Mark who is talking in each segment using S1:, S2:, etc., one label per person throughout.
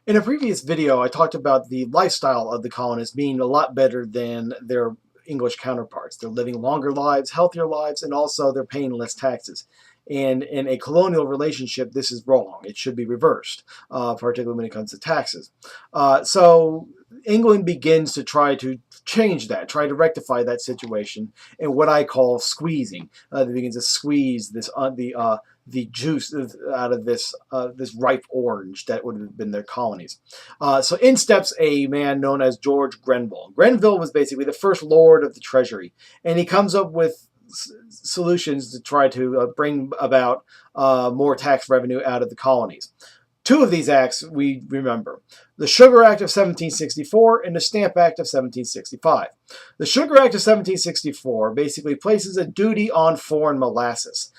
S1: In a previous video, I talked about the lifestyle of the colonists being a lot better than their English counterparts. They're living longer lives, healthier lives, and also they're paying less taxes. And in a colonial relationship, this is wrong. It should be reversed, particularly when it comes to taxes. So England begins to try to change that, try to rectify that situation in what I call squeezing. They begin to squeeze the juice out of this ripe orange that would have been their colonies. So in steps a man known as George Grenville. Grenville was basically the first Lord of the Treasury, and he comes up with solutions to try to bring about more tax revenue out of the colonies. Two of these acts we remember: the Sugar Act of 1764 and the Stamp Act of 1765. The Sugar Act of 1764 basically places a duty on foreign molasses.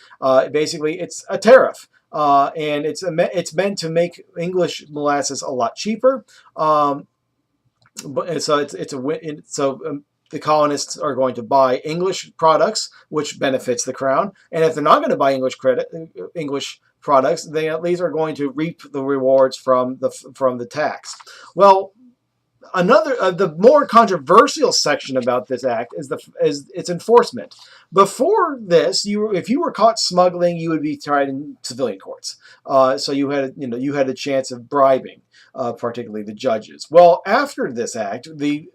S1: Basically, it's a tariff. And it's meant to make English molasses a lot cheaper. But so the colonists are going to buy English products, which benefits the crown. And if they're not going to buy English products, they at least are going to reap the rewards from the tax. Well, the more controversial section about this act is its enforcement. Before this, if you were caught smuggling, you would be tried in civilian courts. So you had a chance of bribing, particularly the judges. Well, after this act, the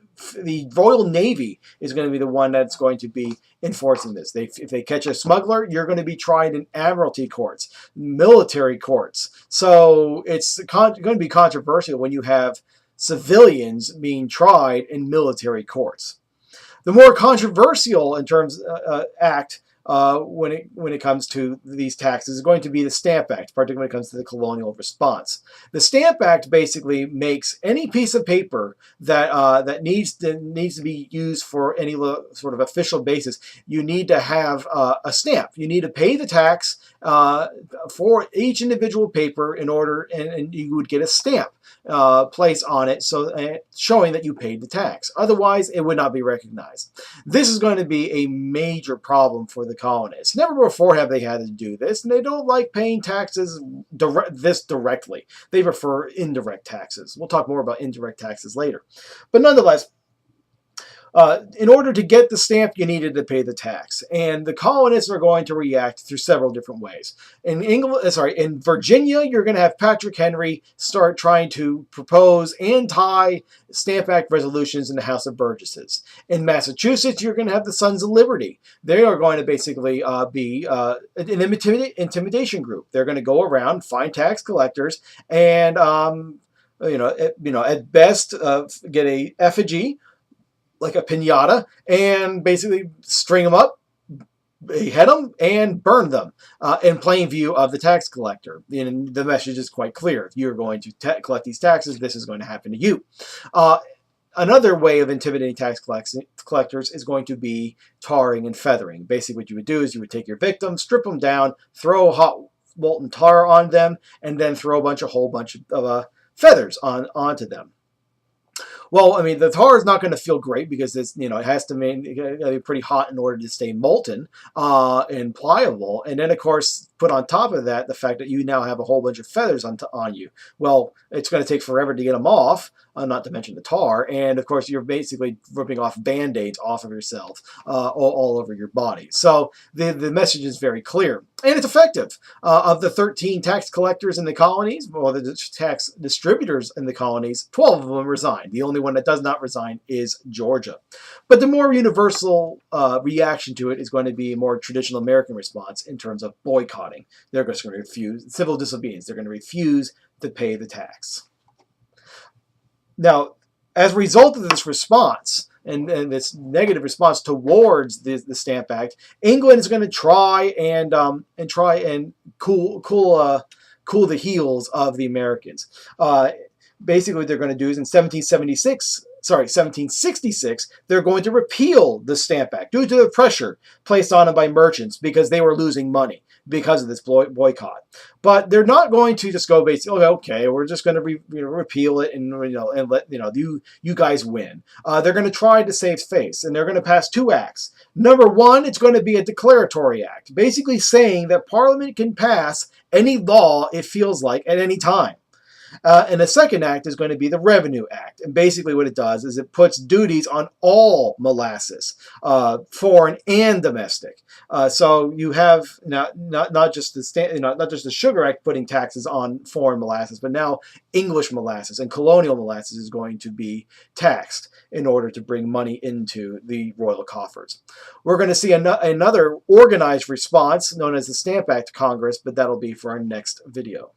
S1: Royal Navy is going to be the one that's going to be enforcing this. If they catch a smuggler, you're going to be tried in Admiralty courts, military courts. So it's going to be controversial when you have civilians being tried in military courts. The more controversial in terms act when it comes to these taxes is going to be the Stamp Act, particularly when it comes to the colonial response. The Stamp Act basically makes any piece of paper that needs to be used for any sort of official basis. You need to have a stamp. You need to pay the tax for each individual paper in order, and you would get a stamp placed on it, so showing that you paid the tax. Otherwise, it would not be recognized. This is going to be a major problem for the colonists. Never before have they had to do this, and they don't like paying taxes this directly. They prefer indirect taxes. We'll talk more about indirect taxes later. But nonetheless, in order to get the stamp, you needed to pay the tax, and the colonists are going to react through several different ways. In Virginia, you're going to have Patrick Henry start trying to propose anti-Stamp Act resolutions in the House of Burgesses. In Massachusetts, you're going to have the Sons of Liberty. They are going to basically be an intimidation group. They're going to go around, find tax collectors, and at best get a effigy, like a piñata, and basically string them up, behead them, and burn them in plain view of the tax collector. And the message is quite clear. If you're going to collect these taxes, this is going to happen to you. Another way of intimidating tax collectors is going to be tarring and feathering. Basically, what you would do is you would take your victims, strip them down, throw hot molten tar on them, and then throw a whole bunch of feathers onto them. Well, I mean, the tar is not going to feel great because it has to be pretty hot in order to stay molten and pliable. And then, of course, put on top of that the fact that you now have a whole bunch of feathers on you. Well, it's going to take forever to get them off, not to mention the tar. And, of course, you're basically ripping off Band-Aids off of yourself all over your body. So the message is very clear. And it's effective. Of the 13 tax collectors in the colonies, or the tax distributors in the colonies, 12 of them resigned. The only one that does not resign is Georgia. But the more universal reaction to it is going to be a more traditional American response in terms of boycotting. They're just going to refuse civil disobedience. They're going to refuse to pay the tax. Now, as a result of this response, and this negative response towards the Stamp Act, England is going to try and cool the heels of the Americans. Basically, what they're going to do is in 1766, they're going to repeal the Stamp Act due to the pressure placed on them by merchants because they were losing money because of this boycott. But they're not going to just go basically, okay, we're just going to repeal it and let you guys win. They're going to try to save face, and they're going to pass two acts. Number one, it's going to be a Declaratory Act, basically saying that Parliament can pass any law it feels like at any time. And the second act is going to be the Revenue Act. And basically what it does is it puts duties on all molasses, foreign and domestic. So you have not just the not just the Sugar Act putting taxes on foreign molasses, but now English molasses and colonial molasses is going to be taxed in order to bring money into the royal coffers. We're going to see another organized response known as the Stamp Act to Congress, but that'll be for our next video.